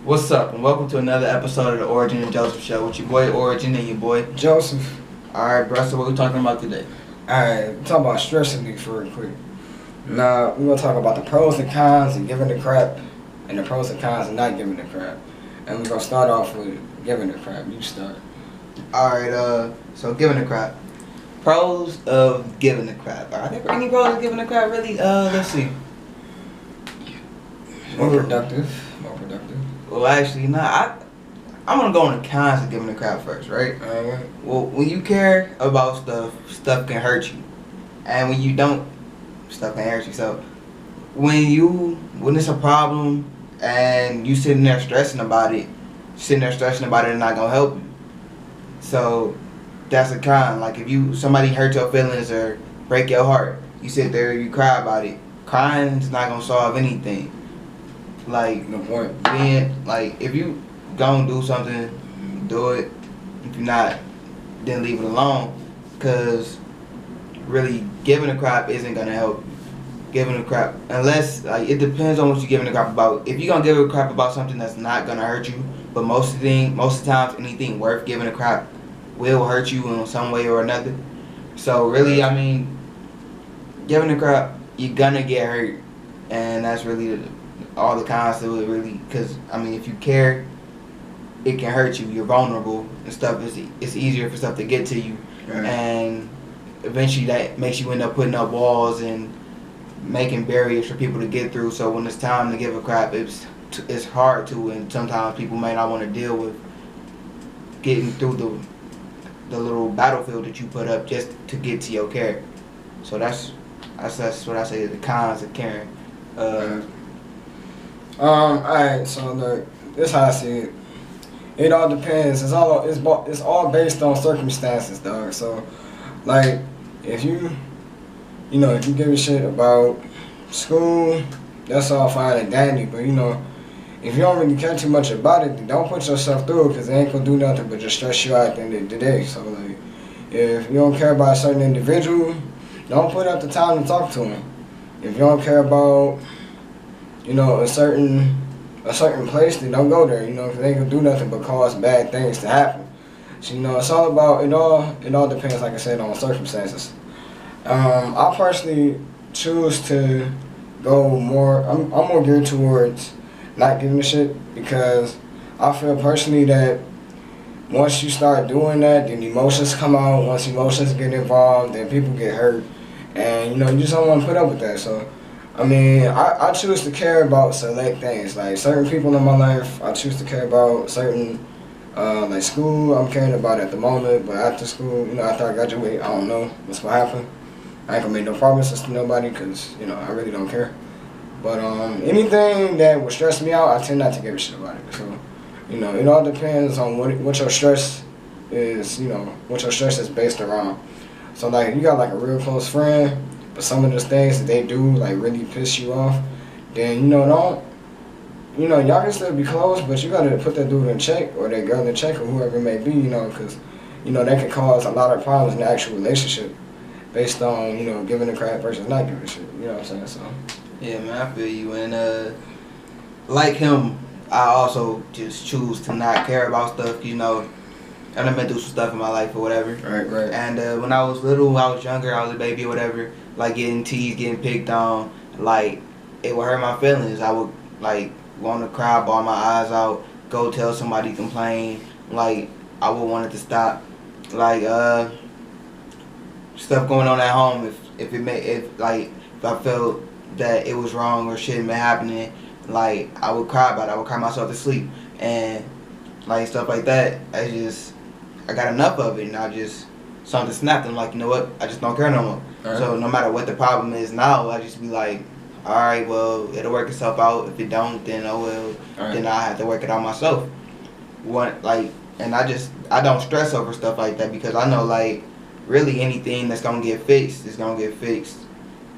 What's up, and welcome to another episode of the Origin and Joseph Show with your boy Origin and your boy Joseph. Alright, bro, so what we talking about today? Alright, we're talking about stress relief real quick. Now, we're going to talk about the pros and cons of giving the crap and the pros and cons of not giving the crap. And we're going to start off with giving the crap. You start. Alright, so giving the crap. Pros of giving the crap. Are there any pros of giving the crap, really? Let's see. More productive. Well, actually, I'm gonna go on the cons of giving the crap first, right? Alright. Well, when you care about stuff can hurt you. And when you don't, stuff can hurt you. So, when it's a problem and you sitting there stressing about it and not gonna help you. So, that's a con. Like, if somebody hurt your feelings or break your heart, you sit there, you cry about it. Crying's not gonna solve anything. Like, No point. if you gonna do something, do it. If you're not, then leave it alone. Cause really, giving a crap isn't gonna help you. Giving a crap, unless it depends on what you're giving a crap about. If you're gonna give a crap about something that's not gonna hurt you, but most of the times, anything worth giving a crap will hurt you in some way or another. So really, I mean, giving a crap, you're gonna get hurt, and that's really all the cons to it, really. Because I mean, if you care, it can hurt you. You're vulnerable and stuff. It's easier for stuff to get to you, Right. and eventually that makes you end up putting up walls and making barriers for people to get through. So when it's time to give a crap, it's hard to, and sometimes people may not want to deal with getting through the little battlefield that you put up just to get to your care. So that's what I say is the cons of caring. Alright, so look, this how I see it. It all depends. It's all based on circumstances, dog. So, like, if you give a shit about school, that's all fine and dandy. But if you don't really care too much about it, then don't put yourself through it, because it ain't gonna do nothing but just stress you out at the end of the day. So, like, if you don't care about a certain individual, don't put up the time to talk to him. If you don't care about a certain place, then don't go there, because they ain't gonna do nothing but cause bad things to happen. So, it's all about, it all depends, like I said, on circumstances. I personally choose to go I'm more geared towards not giving a shit, because I feel personally that once you start doing that, then emotions come out. Once emotions get involved, then people get hurt, and you just don't want to put up with that. So I mean, I choose to care about select things. Like, certain people in my life, I choose to care about. Certain, like school, I'm caring about at the moment. But after school, after I graduate, I don't know what's going to happen. I ain't going to make no promises to nobody, because, I really don't care. But anything that would stress me out, I tend not to give a shit about it. So, it all depends on what your stress is, what your stress is based around. So, like, you got, like, a real close friend, but some of the things that they do, like, really piss you off, then, y'all can still be close, but you gotta put that dude in check, or that girl in check, or whoever it may be, because, that can cause a lot of problems in the actual relationship based on, giving a crap versus not giving a shit, you know what I'm saying, so. Yeah, man, I feel you. And like him, I also just choose to not care about stuff, I done been through some stuff in my life or whatever. Right. And when I was little, I was younger, I was a baby or whatever, like getting teased, getting picked on, like, it would hurt my feelings. I would, like, want to cry, bawl my eyes out, go tell somebody, complain, like, I would want it to stop. Like, stuff going on at home, if I felt that it was wrong or shouldn't been happening, like, I would cry about it. I would cry myself to sleep, and like stuff like that. I got enough of it, and something snapped. I'm like, you know what? I just don't care no more. Right. So no matter what the problem is now, I just be like, all right, well, it'll work itself out. If it don't, then oh well. Right. Then I have to work it out myself. And I don't stress over stuff like that, because I know, like, really anything that's gonna get fixed is gonna get fixed,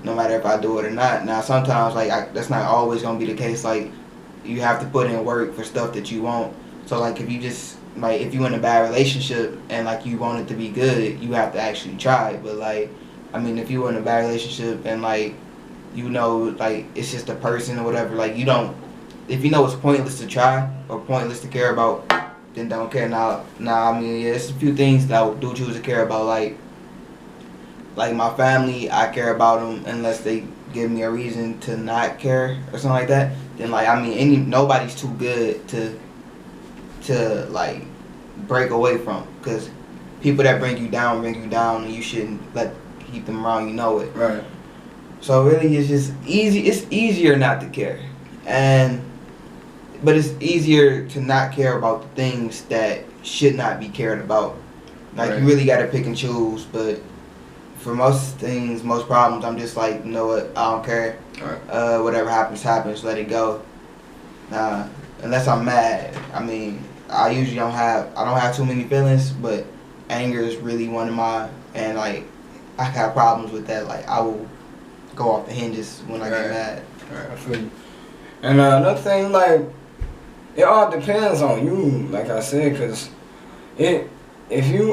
no matter if I do it or not. Now, sometimes, like, that's not always gonna be the case. Like, you have to put in work for stuff that you want. So, like, if you in a bad relationship and, like, you want it to be good, you have to actually try. But, like, I mean, if you in a bad relationship and, like, like, it's just a person or whatever, like, you don't if you know it's pointless to try or pointless to care about, then don't care. Now, I mean, yeah, there's a few things that I do choose to care about, like my family. I care about them unless they give me a reason to not care or something like that. Then like, I mean, nobody's too good to like break away from, because people that bring you down, and you shouldn't keep them around. You know it. Right. So really, it's just easy. It's easier not to care, but it's easier to not care about the things that should not be cared about. Like, right. You really got to pick and choose. But for most things, most problems, I'm just like, you know what? I don't care. Right. Whatever happens, let it go. Unless I'm mad. I mean, I don't have too many feelings, but anger is really one of mine, and like, I have problems with that. Like, I will go off the hinges when I get mad. Right, I feel you. And another thing, like, it all depends on you, like I said, because if you,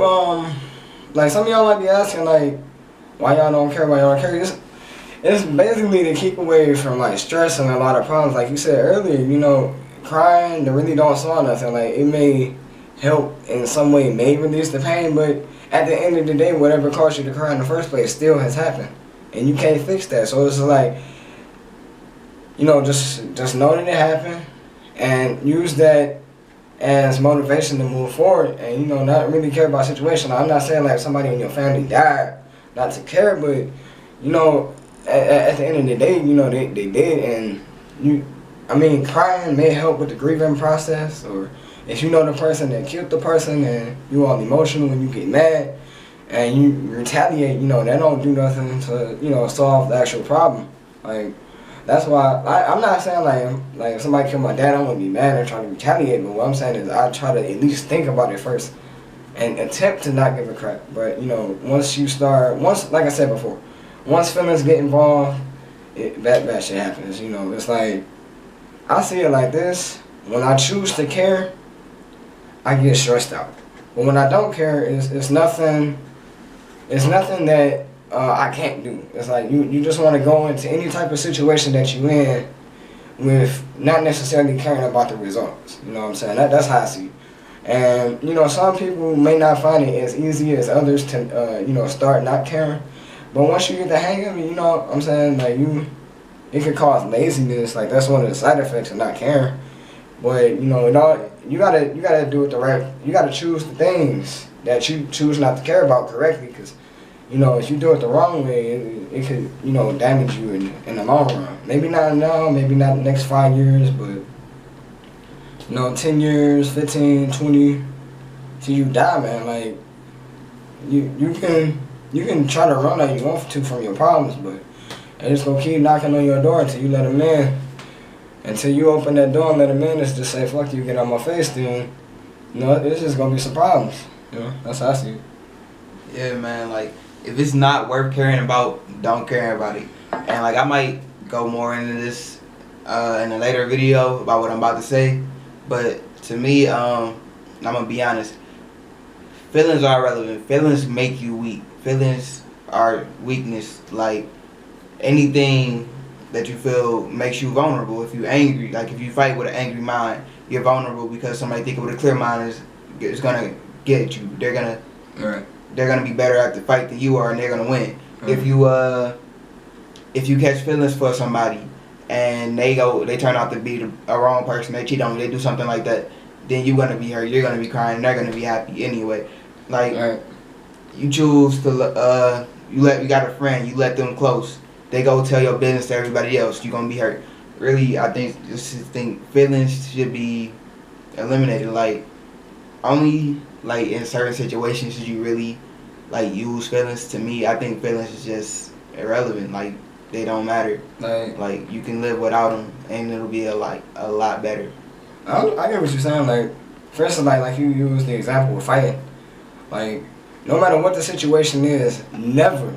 like, some of y'all might be asking, like, why y'all don't care, it's basically to keep away from, like, stress and a lot of problems. Like you said earlier, you know, crying, they really don't solve nothing. Like, it may help in some way, may release the pain, but at the end of the day, whatever caused you to cry in the first place still has happened. And you can't fix that. So it's like, you know, just know that it happened and use that as motivation to move forward, and, you know, not really care about the situation. I'm not saying like somebody in your family died not to care, but, you know, at the end of the day, you know, they did, and crying may help with the grieving process. Or if you know the person that killed the person and you all emotional and you get mad and you retaliate, you know, that don't do nothing to, you know, solve the actual problem. Like, that's why I'm not saying like if somebody killed my dad, I'm gonna be mad and try to retaliate. But what I'm saying is I try to at least think about it first and attempt to not give a crap. But, you know, once like I said before, once feelings get involved, bad shit happens. You know, it's like, I see it like this: when I choose to care, I get stressed out. But when I don't care, it's nothing. It's nothing that I can't do. It's like you just want to go into any type of situation that you in with not necessarily caring about the results. You know what I'm saying? That's how I see it. And, you know, some people may not find it as easy as others to, you know, start not caring. But once you get the hang of it, you know what I'm saying? Like, it could cause laziness. Like, that's one of the side effects of not caring. But, you know, you gotta do it the right. You gotta choose the things that you choose not to care about correctly, because, you know, if you do it the wrong way, it could, you know, damage you in the long run. Maybe not now, maybe not the next 5 years, but, you know, 10 years, 15, 20, till you die, man. Like, you can try to run all you want to from your problems, but they're just gonna keep knocking on your door until you let them in. Until you open that door and let them in, it's just say, fuck you, get out my face, then, you know, it's just gonna be some problems. You know, that's how I see it. Yeah, man, like, if it's not worth caring about, don't care about it. And, like, I might go more into this in a later video about what I'm about to say, but to me, I'm gonna be honest, feelings are irrelevant. Feelings make you weak. Feelings are weakness. Like, anything that you feel makes you vulnerable. If you're angry, like if you fight with an angry mind, you're vulnerable, because somebody thinking with a clear mind is gonna get you. They're gonna be better at the fight than you are, and they're gonna win. Right. If you catch feelings for somebody and they turn out to be a wrong person, they cheat on you, they do something like that, then you're gonna be hurt. You're gonna be crying. They're gonna be happy anyway. Like, right. You choose to you got a friend, you let them close. They go tell your business to everybody else, you're going to be hurt. Really, I think feelings should be eliminated. Like, only, like, in certain situations should you really, like, use feelings. To me, I think feelings is just irrelevant. Like, they don't matter. Like, you can live without them, and it'll be a lot better. I get what you're saying. Like, for instance, like you used the example of fighting. Like, no matter what the situation is, never,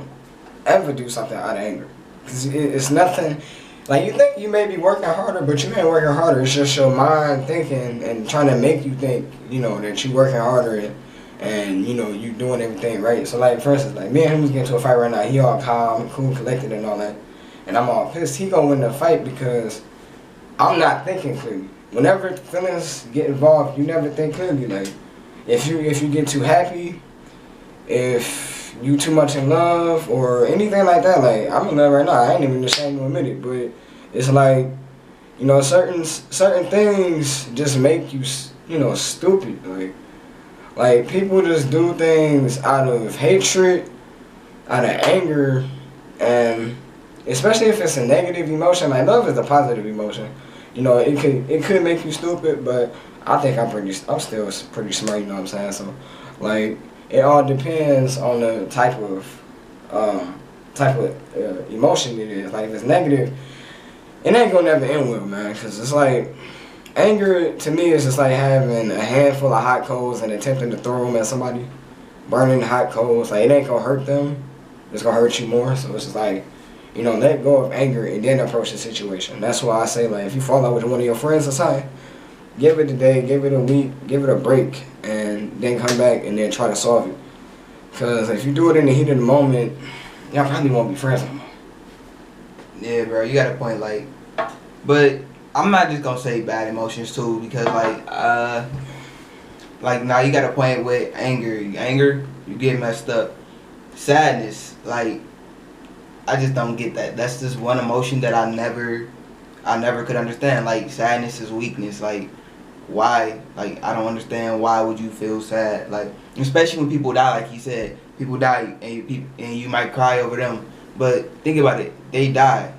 ever do something out of anger. Cause it's nothing, like, you think you may be working harder, but you ain't working harder. It's just your mind thinking and trying to make you think, you know, that you working harder and you know, you doing everything right. So, like, for instance, like, me and him was getting into a fight right now. He all calm, cool, collected and all that. And I'm all pissed. He gonna win the fight because I'm not thinking clearly. Whenever feelings get involved, you never think clearly. Like if you get too happy, if you too much in love or anything like that, like I'm in love right now. I ain't even ashamed to admit it, but it's like, you know, certain things just make you, you know, stupid. Like people just do things out of hatred, out of anger, and especially if it's a negative emotion. Like love is a positive emotion. You know, it could make you stupid, but I think I'm still pretty smart. You know what I'm saying? So, like, it all depends on the type of emotion it is. Like if it's negative, it ain't gonna never end well, man. Cause it's like anger to me is just like having a handful of hot coals and attempting to throw them at somebody, burning hot coals. Like it ain't gonna hurt them, it's gonna hurt you more. So it's just like, you know, let go of anger and then approach the situation. That's why I say, like, if you fall out with one of your friends or something, give it a day, give it a week, give it a break, and then come back and then try to solve it. Because if you do it in the heat of the moment, y'all probably won't be friends anymore. Yeah, bro, you got a point. Like, but I'm not just gonna say bad emotions too, because like now you got a point with anger. You get messed up. Sadness, like, I just don't get that. That's just one emotion that I never could understand. Like sadness is weakness. Like why? Like I don't understand why would you feel sad? Like especially when people die. Like you said, people die and you might cry over them. But think about it. They die.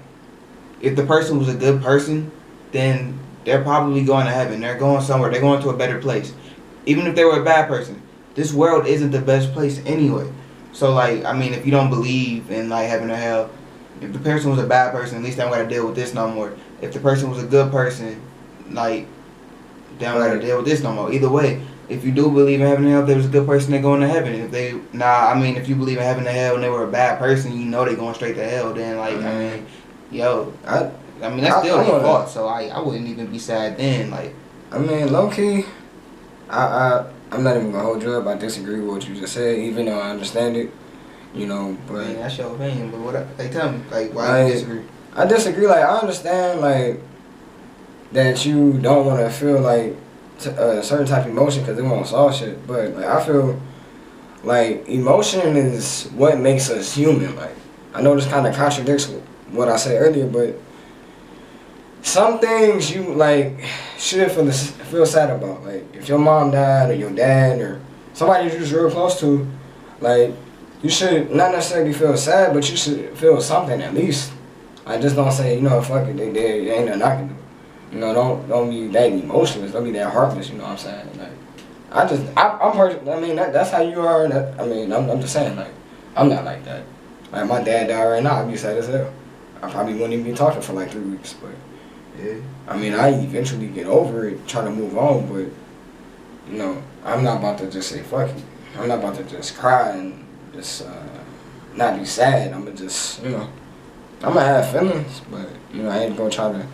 If the person was a good person, then they're probably going to heaven. They're going somewhere. They're going to a better place. Even if they were a bad person, this world isn't the best place anyway. So, like, I mean, if you don't believe in, like, heaven or hell, if the person was a bad person, at least they don't got to deal with this no more. If the person was a good person, like, they don't got to deal with this no more. Either way, if you do believe in heaven and hell, if they was a good person, they're going to heaven. If you believe in heaven and hell and they were a bad person, you know they're going straight to hell, then, like, I mean, that's still their fault, so I wouldn't even be sad then, like. I mean, low-key, I'm not even gonna hold you up. I disagree with what you just said, even though I understand it. You know, but man, that's your opinion. But what? Like, tell me, like, why do you disagree? I disagree. Like, I understand, like, that you don't want to feel like a certain type of emotion because it won't solve shit. But like, I feel like emotion is what makes us human. Like, I know this kind of contradicts what I said earlier, but some things you like should feel sad about. Like if your mom died or your dad or somebody you're just real close to, like you should not necessarily feel sad, but you should feel something at least. I just don't say, you know, fuck it, they dead, ain't nothing I can do. You know, don't be that emotionless, don't be that heartless. You know what I'm saying? Like I mean that's how you are. I'm just saying, like I'm not like that. Like my dad died right now, I'd be sad as hell. I probably wouldn't even be talking for like 3 weeks, but. Yeah. I mean, I eventually get over it, try to move on, but, you know, I'm not about to just say fuck it. I'm not about to just cry and just not be sad. I'm going to just, you know, I'm going to have feelings, but, you know, I ain't going to try to.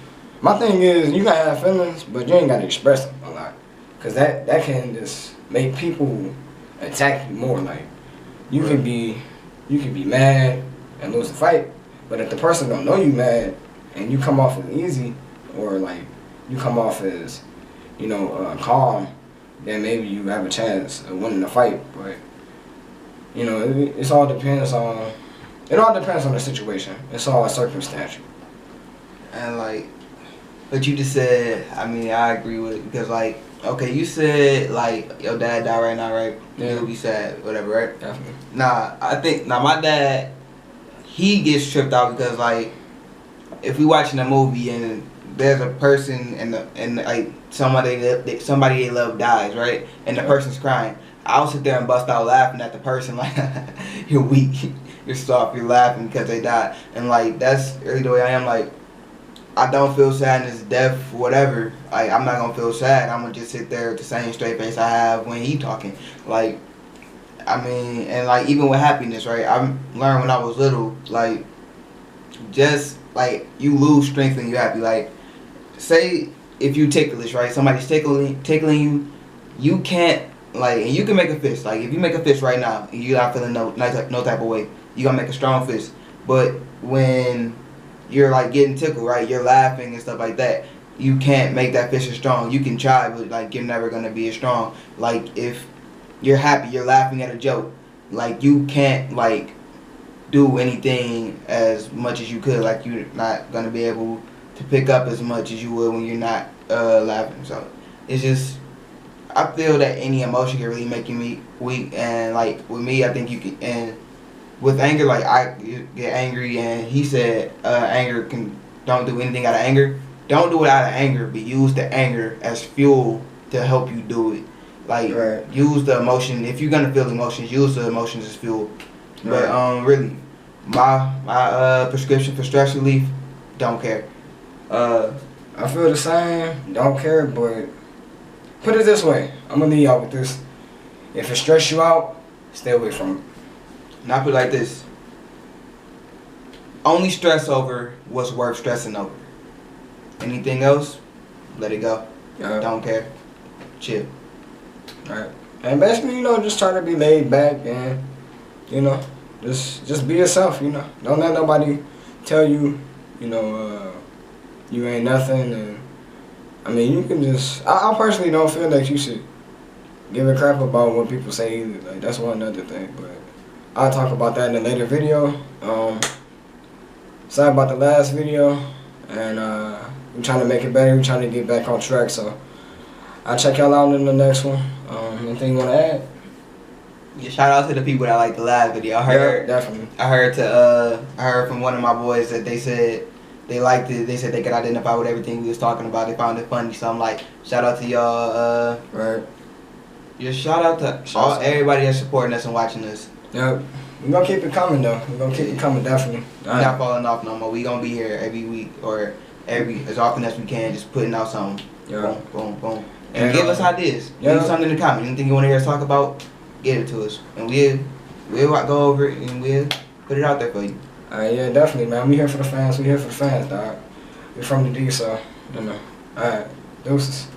My thing is, you can have feelings, but you ain't got to express them a lot. Because that can just make people attack you more. Like, you could be mad and lose the fight, but if the person don't know you mad and you come off as easy, or like you come off as, you know, calm, then maybe you have a chance of winning the fight. But you know, it all depends on the situation. It's all circumstantial. And like what you just said, I mean, I agree with it because like, okay, you said like your dad died right now, right? Yeah. You'll be sad, whatever, right? Definitely. I think my dad, he gets tripped out because like if we watching a movie and there's a person and like somebody they love dies, right? And the person's crying. I'll sit there and bust out laughing at the person like you're weak, you're soft, you're laughing because they died. And like that's really the way I am. Like I don't feel sadness, death, whatever. Like I'm not gonna feel sad. I'm gonna just sit there with the same straight face I have when he talking. Like I mean, and like even with happiness, right? I learned when I was little, like just like you lose strength when you're happy. Like say if you ticklish, right? Somebody's tickling you, you can't like, and you can make a fist. Like if you make a fist right now and you're not feeling no type of way, you gonna make a strong fist. But when you're like getting tickled, right? You're laughing and stuff like that. you can't make that fish as strong. You can try, but like you're never gonna be as strong. Like if you're happy, you're laughing at a joke. Like you can't like do anything as much as you could. Like you're not gonna be able to pick up as much as you would when you're not laughing. So it's just I feel that any emotion can really make you weak. And like with me, I think you can. And with anger, like I get angry, and he said anger can don't do anything out of anger. Don't do it out of anger, but use the anger as fuel to help you do it. Like use the emotion. If you're gonna feel emotions, use the emotions as fuel. But really, my prescription for stress relief, don't care. I feel the same. Don't care, but put it this way. I'm gonna leave y'all with this. If it stress you out, stay away from it. Not put it like this. Only stress over what's worth stressing over. Anything else, let it go. Don't care. Chill. Alright. And basically, just try to be laid back and, just be yourself, Don't let nobody tell you, you ain't nothing. And I mean, you can just, I personally don't feel like you should give a crap about what people say either. Like, that's one other thing, but I'll talk about that in a later video. Sorry about the last video, and we're trying to make it better. We're trying to get back on track, so I'll check y'all out in the next one. Anything you want to add? Yeah, shout out to the people that liked the last video. I heard, definitely. I heard from one of my boys that they said they liked it. They said they could identify with everything we was talking about. They found it funny. So I'm like, shout out to y'all. Right. Just shout out to everybody that's supporting us and watching us. Yep. We're going to keep it coming, though. We're going to keep it coming, definitely. We're not falling off no more. We going to be here every week or as often as we can, just putting out something. Yeah. Boom, boom, boom. And give us ideas. Leave something in the comments. Anything you want to hear us talk about, get it to us. And we'll go over it and we'll put it out there for you. Yeah, definitely, man. We here for the fans. We here for the fans, dog. We're from the D, so, Alright. Deuces.